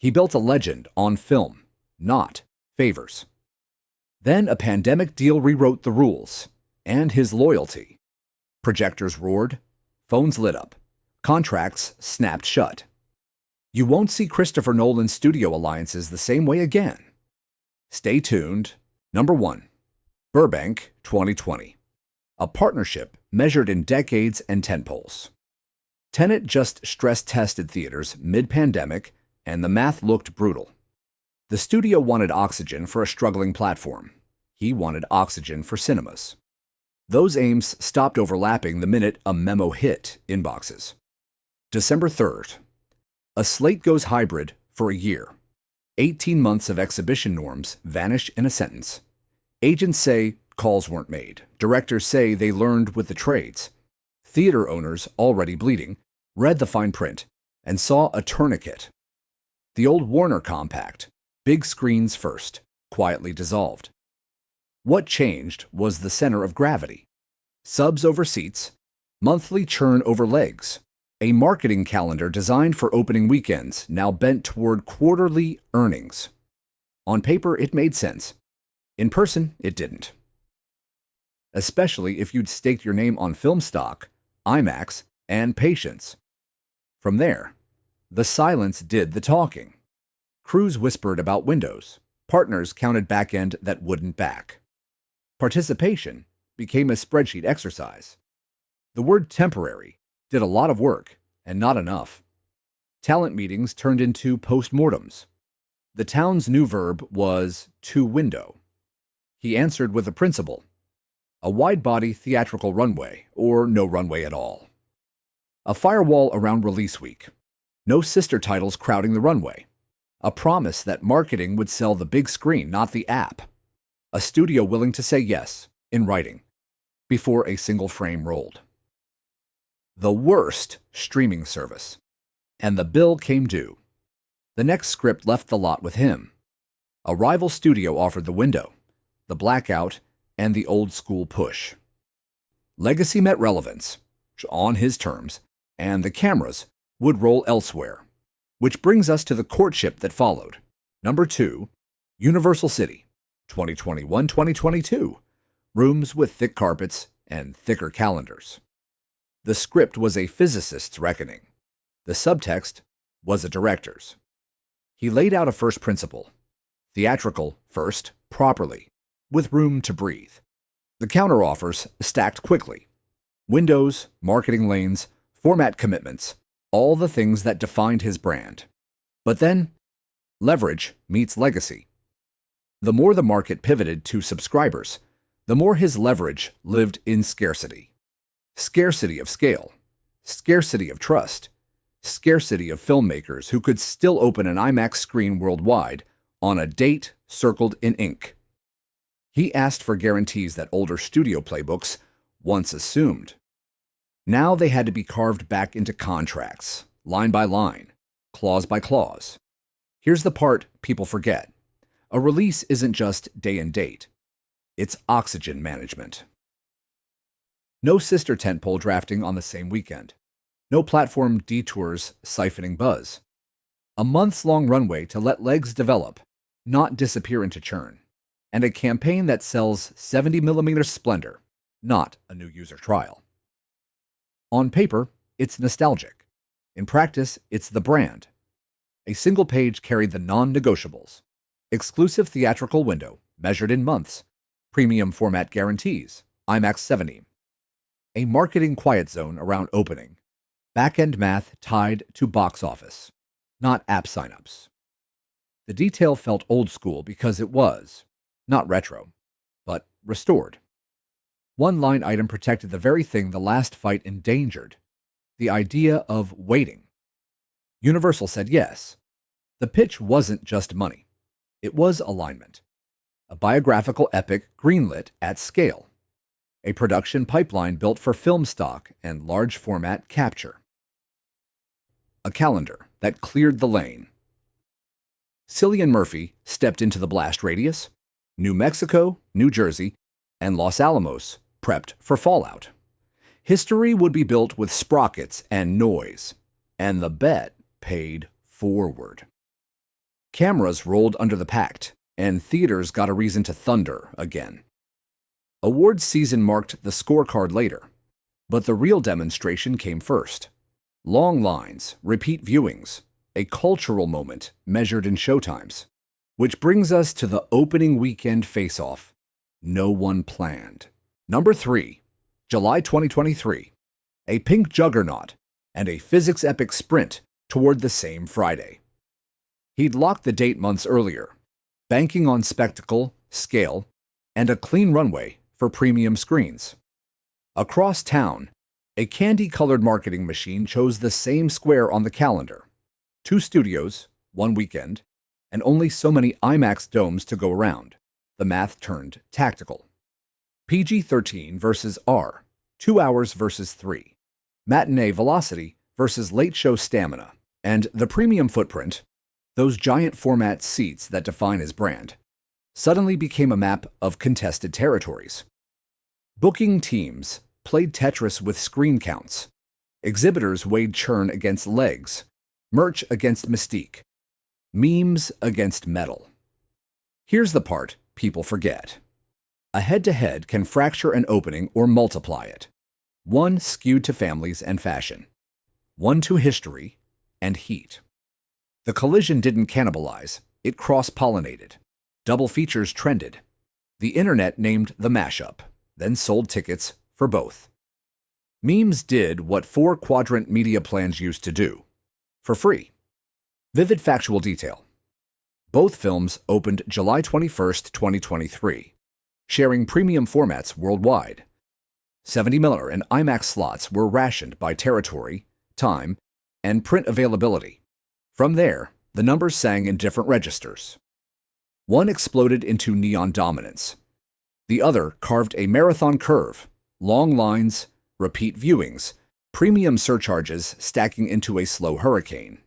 He built a legend on film, not favors. Then a pandemic deal rewrote the rules, and his loyalty. Projectors roared, phones lit up, contracts snapped shut. You won't see Christopher Nolan's studio alliances the same way again. Stay tuned. Number 1. Burbank 2020. A partnership measured in decades and tentpoles. Tenet just stress-tested theaters mid-pandemic, and the math looked brutal. The studio wanted oxygen for a struggling platform. He wanted oxygen for cinemas. Those aims stopped overlapping the minute a memo hit inboxes. December 3rd. A slate goes hybrid for a year. 18 months of exhibition norms vanish in a sentence. Agents say calls weren't made. Directors say they learned with the trades. Theater owners, already bleeding, read the fine print and saw a tourniquet. The old Warner compact, big screens first, quietly dissolved. What changed was the center of gravity. Subs over seats, monthly churn over legs. A marketing calendar designed for opening weekends now bent toward quarterly earnings. On paper, it made sense. In person, it didn't. Especially if you'd staked your name on film stock, IMAX, and patience. From there, the silence did the talking. Crews whispered about windows. Partners counted back-end that wouldn't back. Participation became a spreadsheet exercise. The word temporary did a lot of work, and not enough. Talent meetings turned into postmortems. The town's new verb was to window. He answered with a principle: a wide-body theatrical runway, or no runway at all. A firewall around release week. No sister titles crowding the runway. A promise that marketing would sell the big screen, not the app. A studio willing to say yes, in writing, before a single frame rolled. The worst streaming service. And the bill came due. The next script left the lot with him. A rival studio offered the window, the blackout, and the old-school push. Legacy met relevance, on his terms, and the cameras would roll elsewhere. Which brings us to the courtship that followed. Number 2, Universal City, 2021-2022. Rooms with thick carpets and thicker calendars. The script was a physicist's reckoning. The subtext was a director's. He laid out a first principle. Theatrical first, properly, with room to breathe. The counteroffers stacked quickly. Windows, marketing lanes, format commitments, all the things that defined his brand. But then, leverage meets legacy. The more the market pivoted to subscribers, the more his leverage lived in scarcity. Scarcity of scale, scarcity of trust, scarcity of filmmakers who could still open an IMAX screen worldwide on a date circled in ink. He asked for guarantees that older studio playbooks once assumed. Now they had to be carved back into contracts, line by line, clause by clause. Here's the part people forget. A release isn't just day and date. It's oxygen management. No sister tentpole drafting on the same weekend. No platform detours siphoning buzz. A months-long runway to let legs develop, not disappear into churn. And a campaign that sells 70mm splendor, not a new user trial. On paper, it's nostalgic. In practice, it's the brand. A single page carried the non-negotiables. Exclusive theatrical window, measured in months. Premium format guarantees, IMAX 70. A marketing quiet zone around opening. Back-end math tied to box office, not app signups. The detail felt old school because it was, not retro, but restored. One line item protected the very thing the last fight endangered, the idea of waiting. Universal said yes. The pitch wasn't just money. It was alignment. A biographical epic greenlit at scale. A production pipeline built for film stock and large format capture. A calendar that cleared the lane. Cillian Murphy stepped into the blast radius. New Mexico, New Jersey, and Los Alamos prepped for fallout. History would be built with sprockets and noise, and the bet paid forward. Cameras rolled under the pact, and theaters got a reason to thunder again. Awards season marked the scorecard later, but the real demonstration came first. Long lines, repeat viewings, a cultural moment measured in showtimes. Which brings us to the opening weekend face-off no one planned. Number 3, July 2023, a pink juggernaut and a physics epic sprint toward the same Friday. He'd locked the date months earlier, banking on spectacle, scale, and a clean runway for premium screens. Across town, a candy-colored marketing machine chose the same square on the calendar. 2 studios, 1 weekend, and only so many IMAX domes to go around. The math turned tactical. PG-13 versus R, 2 hours versus 3. Matinee velocity versus late show stamina. And the premium footprint, those giant format seats that define his brand, suddenly became a map of contested territories. Booking teams played Tetris with screen counts. Exhibitors weighed churn against legs, merch against mystique, memes against metal. Here's the part people forget. A head-to-head can fracture an opening or multiply it. One skewed to families and fashion. One to history and heat. The collision didn't cannibalize, it cross-pollinated. Double features trended. The internet named the mashup, then sold tickets for both. Memes did what 4-quadrant media plans used to do, for free. Vivid factual detail. Both films opened July 21st, 2023, sharing premium formats worldwide. 70mm and IMAX slots were rationed by territory, time, and print availability. From there, the numbers sang in different registers. One exploded into neon dominance. The other carved a marathon curve, long lines, repeat viewings, premium surcharges stacking into a slow hurricane.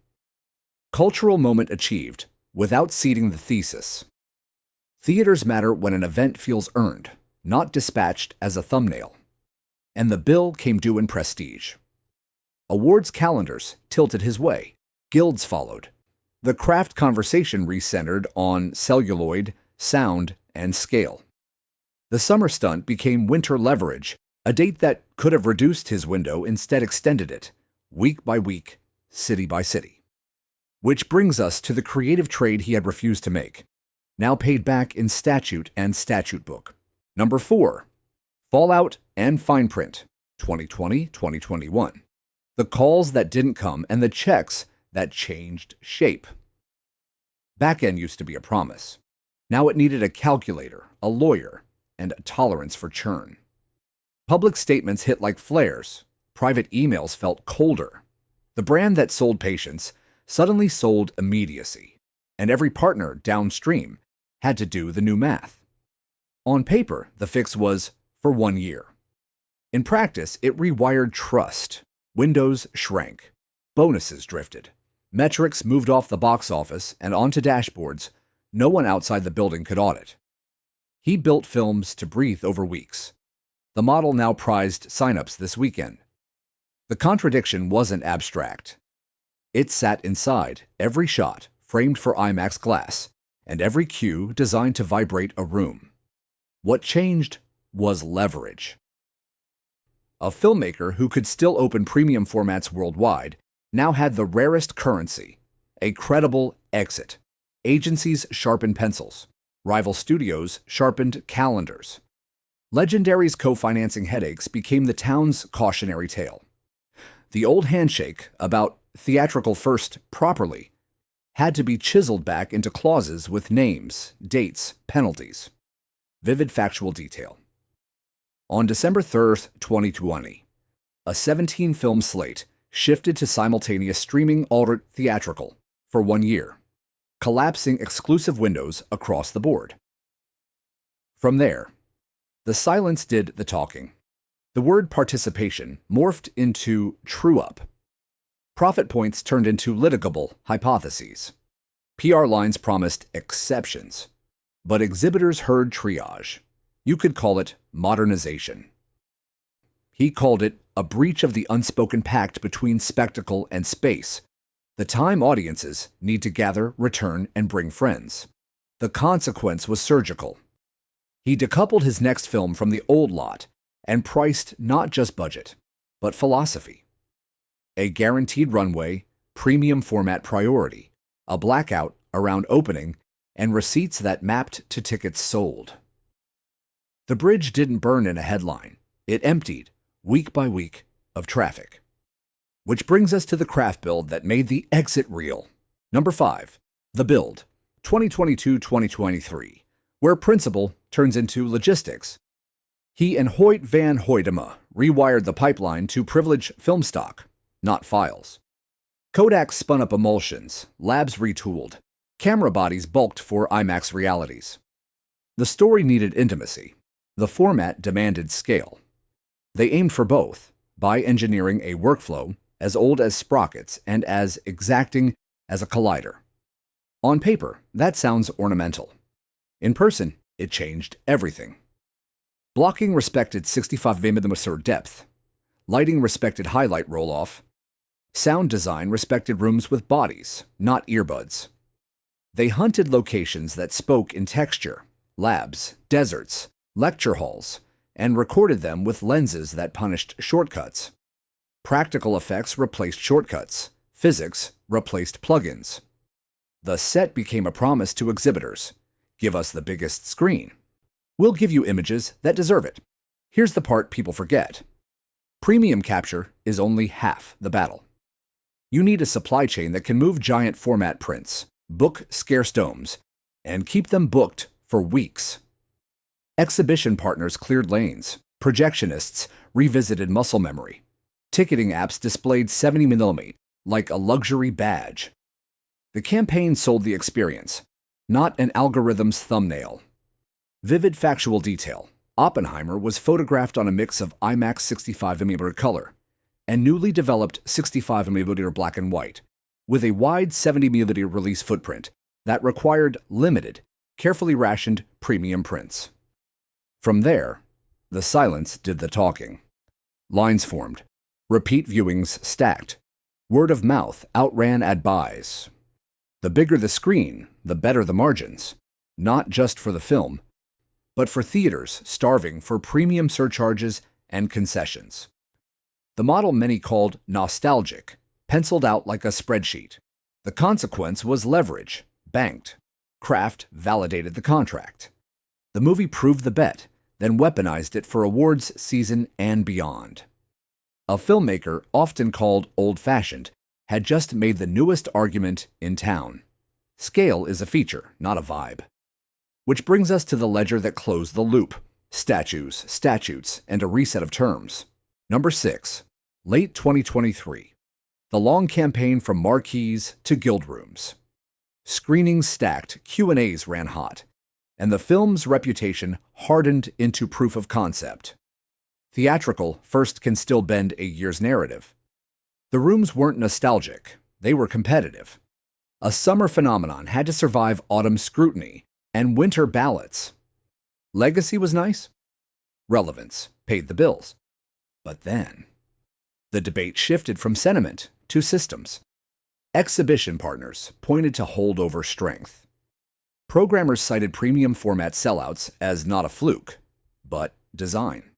Cultural moment achieved without seeding the thesis. Theaters matter when an event feels earned, not dispatched as a thumbnail. And the bill came due in prestige. Awards calendars tilted his way. Guilds followed. The craft conversation recentered on celluloid, sound, and scale. The summer stunt became winter leverage, a date that could have reduced his window instead extended it, week by week, city by city. Which brings us to the creative trade he had refused to make, now paid back in statute and statute book. Number 4, Fallout and Fine Print, 2020-2021. The calls that didn't come and the checks that changed shape. Back-end used to be a promise. Now it needed a calculator, a lawyer, and a tolerance for churn. Public statements hit like flares. Private emails felt colder. The brand that sold patience suddenly sold immediacy, and every partner downstream had to do the new math. On paper, the fix was for 1 year. In practice, it rewired trust. Windows shrank. Bonuses drifted. Metrics moved off the box office and onto dashboards no one outside the building could audit. He built films to breathe over weeks. The model now prized signups this weekend. The contradiction wasn't abstract. It sat inside every shot framed for IMAX glass and every cue designed to vibrate a room. What changed was leverage. A filmmaker who could still open premium formats worldwide now had the rarest currency, a credible exit. Agencies sharpened pencils. Rival studios sharpened calendars. Legendary's co-financing headaches became the town's cautionary tale. The old handshake about theatrical first properly had to be chiseled back into clauses with names, dates, penalties. Vivid factual detail. On December 3rd, 2020, a 17-film slate shifted to simultaneous streaming altered theatrical for 1 year, collapsing exclusive windows across the board. From there, the silence did the talking. The word participation morphed into true-up. Profit points turned into litigable hypotheses. PR lines promised exceptions, but exhibitors heard triage. You could call it modernization. He called it a breach of the unspoken pact between spectacle and space, The time audiences need to gather, return, and bring friends. The consequence was surgical. He decoupled his next film from the old lot and priced not just budget, but philosophy. A guaranteed runway, premium format priority, a blackout around opening, and receipts that mapped to tickets sold. The bridge didn't burn in a headline. It emptied, week by week, of traffic. Which brings us to the craft build that made the exit real. Number 5. The Build, 2022-2023, where principle turns into logistics. He and Hoyt van Hoytema rewired the pipeline to privilege film stock, not files. Kodak spun up emulsions, labs retooled, camera bodies bulked for IMAX realities. The story needed intimacy. The format demanded scale. They aimed for both by engineering a workflow as old as sprockets and as exacting as a collider. On paper, that sounds ornamental. In person, it changed everything. Blocking respected 65mm depth. Lighting respected highlight roll-off. Sound design respected rooms with bodies, not earbuds. They hunted locations that spoke in texture, labs, deserts, lecture halls, and recorded them with lenses that punished shortcuts. Practical effects replaced shortcuts. Physics replaced plugins. The set became a promise to exhibitors. Give us the biggest screen. We'll give you images that deserve it. Here's the part people forget. Premium capture is only half the battle. You need a supply chain that can move giant format prints, book scarce domes, and keep them booked for weeks. Exhibition partners cleared lanes. Projectionists revisited muscle memory. Ticketing apps displayed 70mm like a luxury badge. The campaign sold the experience, not an algorithm's thumbnail. Vivid factual detail. Oppenheimer was photographed on a mix of IMAX 65mm color and newly developed 65mm black and white, with a wide 70mm release footprint that required limited, carefully rationed premium prints. From there, the silence did the talking. Lines formed. Repeat viewings stacked. Word of mouth outran ad buys. The bigger the screen, the better the margins, not just for the film, but for theaters starving for premium surcharges and concessions. The model many called nostalgic, penciled out like a spreadsheet. The consequence was leverage, banked. Kraft validated the contract. The movie proved the bet, then weaponized it for awards season and beyond. A filmmaker, often called old-fashioned, had just made the newest argument in town. Scale is a feature, not a vibe. Which brings us to the ledger that closed the loop. Statues, statutes, and a reset of terms. Number 6. Late 2023. The long campaign from marquees to guild rooms. Screenings stacked, Q&As ran hot, and the film's reputation hardened into proof of concept. Theatrical first can still bend a year's narrative. The rooms weren't nostalgic, they were competitive. A summer phenomenon had to survive autumn scrutiny and winter ballots. Legacy was nice. Relevance paid the bills. But then, the debate shifted from sentiment to systems. Exhibition partners pointed to holdover strength. Programmers cited premium format sellouts as not a fluke, but design.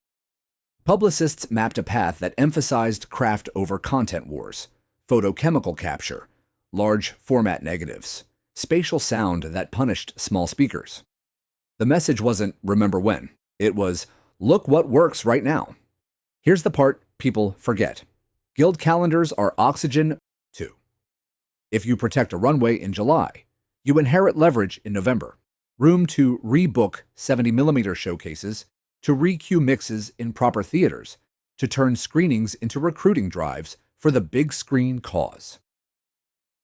Publicists mapped a path that emphasized craft over content wars, photochemical capture, large format negatives, spatial sound that punished small speakers. The message wasn't remember when. It was look what works right now. Here's the part people forget. Guild calendars are oxygen too. If you protect a runway in July, you inherit leverage in November, room to rebook 70mm showcases, to re-queue mixes in proper theaters, to turn screenings into recruiting drives for the big screen cause.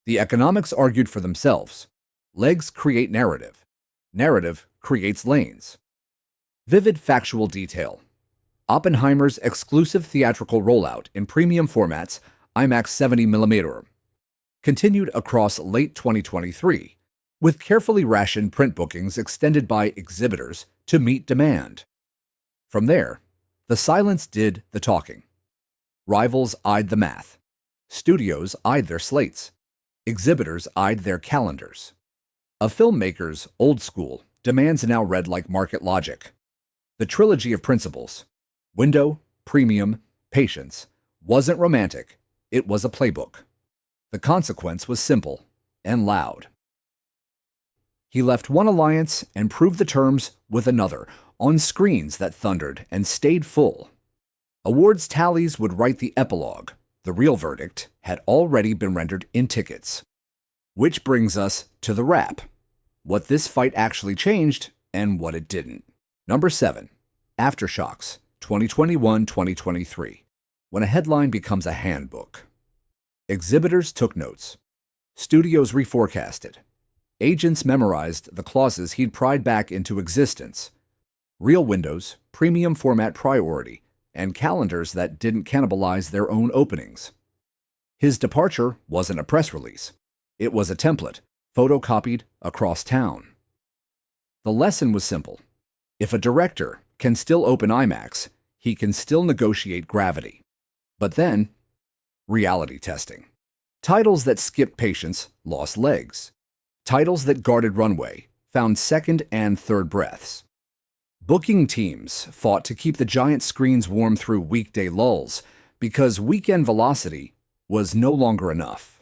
The economics argued for themselves. Legs create narrative. Narrative creates lanes. Vivid factual detail. Oppenheimer's exclusive theatrical rollout in premium formats, IMAX 70mm, continued across late 2023, with carefully rationed print bookings extended by exhibitors to meet demand. From there, the silence did the talking. Rivals eyed the math. Studios eyed their slates. Exhibitors eyed their calendars. A filmmaker's old school demands now read like market logic. The trilogy of principles, window, premium, patience, wasn't romantic, it was a playbook. The consequence was simple and loud. He left one alliance and proved the terms with another, on screens that thundered and stayed full. Awards tallies would write the epilogue. The real verdict had already been rendered in tickets. Which brings us to the wrap. What this fight actually changed and what it didn't. Number 7. Aftershocks, 2021-2023. When a headline becomes a handbook. Exhibitors took notes. Studios reforecasted. Agents memorized the clauses he'd pried back into existence. Real windows, premium format priority, and calendars that didn't cannibalize their own openings. His departure wasn't a press release. It was a template, photocopied across town. The lesson was simple. If a director can still open IMAX, he can still negotiate gravity. But then, reality testing. Titles that skipped patience lost legs. Titles that guarded runway found second and third breaths. Booking teams fought to keep the giant screens warm through weekday lulls because weekend velocity was no longer enough.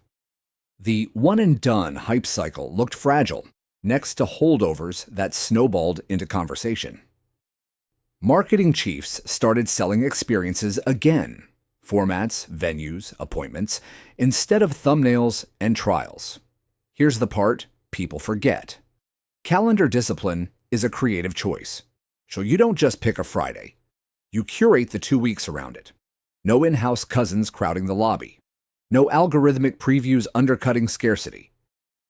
The one-and-done hype cycle looked fragile next to holdovers that snowballed into conversation. Marketing chiefs started selling experiences again, formats, venues, appointments, instead of thumbnails and trials. Here's the part people forget. Calendar discipline is a creative choice. So you don't just pick a Friday. You curate the 2 weeks around it. No in-house cousins crowding the lobby. No algorithmic previews undercutting scarcity.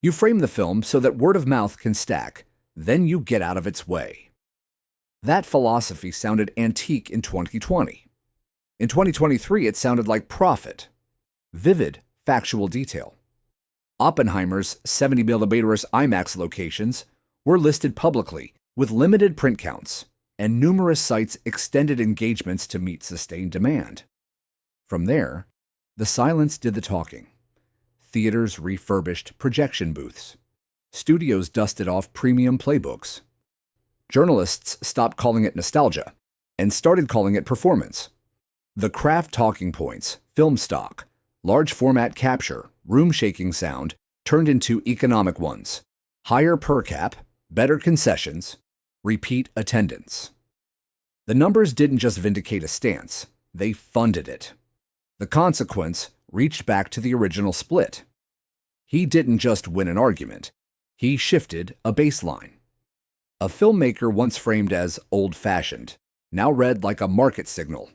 You frame the film so that word of mouth can stack, then you get out of its way. That philosophy sounded antique in 2020. In 2023, it sounded like profit. Vivid, factual detail. Oppenheimer's 70mm IMAX locations were listed publicly with limited print counts, and numerous sites extended engagements to meet sustained demand. From there, the silence did the talking. Theaters refurbished projection booths. Studios dusted off premium playbooks. Journalists stopped calling it nostalgia and started calling it performance. The craft talking points, film stock, large format capture, room-shaking sound turned into economic ones. Higher per cap, better concessions, repeat attendance. The numbers didn't just vindicate a stance, they funded it. The consequence reached back to the original split. He didn't just win an argument, he shifted a baseline. A filmmaker once framed as old-fashioned, now read like a market signal.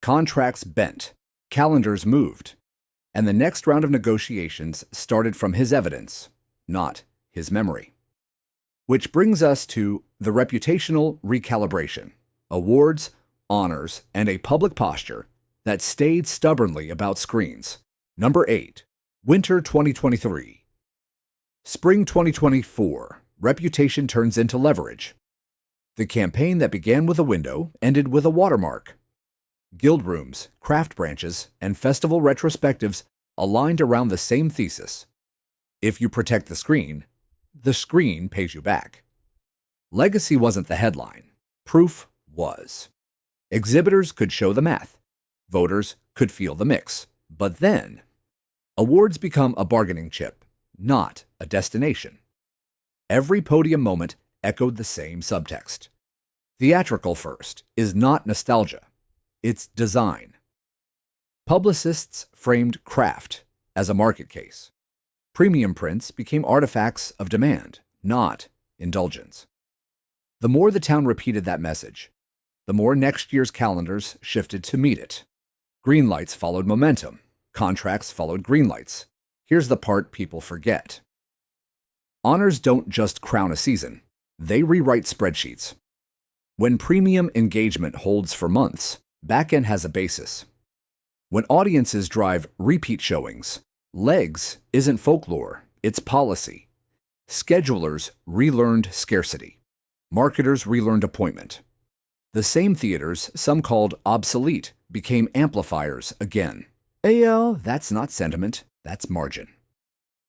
Contracts bent, calendars moved, and the next round of negotiations started from his evidence, not his memory. Which brings us to the reputational recalibration, awards, honors, and a public posture that stayed stubbornly about screens. Number 8. Winter 2023. Spring 2024. Reputation turns into leverage. The campaign that began with a window ended with a watermark. Guild rooms, craft branches, and festival retrospectives aligned around the same thesis. If you protect the screen pays you back. Legacy wasn't the headline. Proof was. Exhibitors could show the math. Voters could feel the mix. But then, awards become a bargaining chip, not a destination. Every podium moment echoed the same subtext. Theatrical first is not nostalgia. It's design. Publicists framed craft as a market case. Premium prints became artifacts of demand, not indulgence. The more the town repeated that message, the more next year's calendars shifted to meet it. Green lights followed momentum. Contracts followed green lights. Here's the part people forget. Honors don't just crown a season. They rewrite spreadsheets. When premium engagement holds for months, backend has a basis. When audiences drive repeat showings, legs isn't folklore, it's policy. Schedulers relearned scarcity. Marketers relearned appointment. The same theaters some called obsolete became amplifiers again. Ayo, that's not sentiment, that's margin.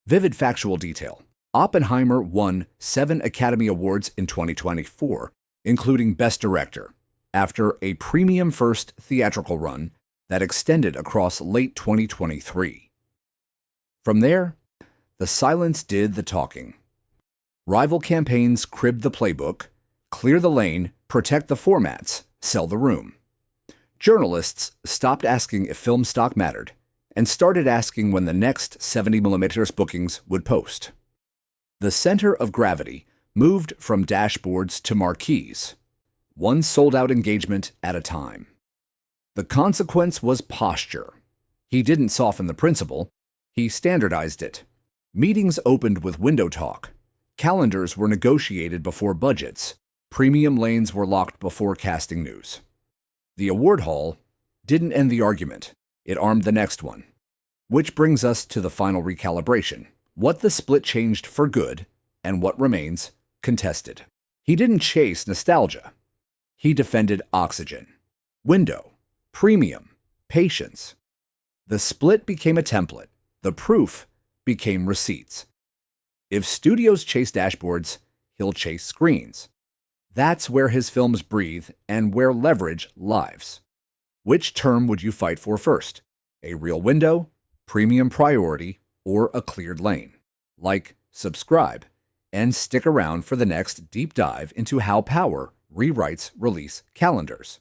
Vivid factual detail. Oppenheimer won 7 Academy Awards in 2024, including Best Director, after a premium-first theatrical run that extended across late 2023. From there, the silence did the talking. Rival campaigns cribbed the playbook, clear the lane, protect the formats, sell the room. Journalists stopped asking if film stock mattered and started asking when the next 70mm bookings would post. The center of gravity moved from dashboards to marquees, one sold-out engagement at a time. The consequence was posture. He didn't soften the principle, he standardized it. Meetings opened with window talk. Calendars were negotiated before budgets. Premium lanes were locked before casting news. The award hall didn't end the argument. It armed the next one. Which brings us to the final recalibration. What the split changed for good and what remains contested. He didn't chase nostalgia. He defended oxygen. Window. Premium. Patience. The split became a template. The proof became receipts. If studios chase dashboards, he'll chase screens. That's where his films breathe and where leverage lives. Which term would you fight for first? A real window, premium priority, or a cleared lane? Like, subscribe, and stick around for the next deep dive into how power rewrites release calendars.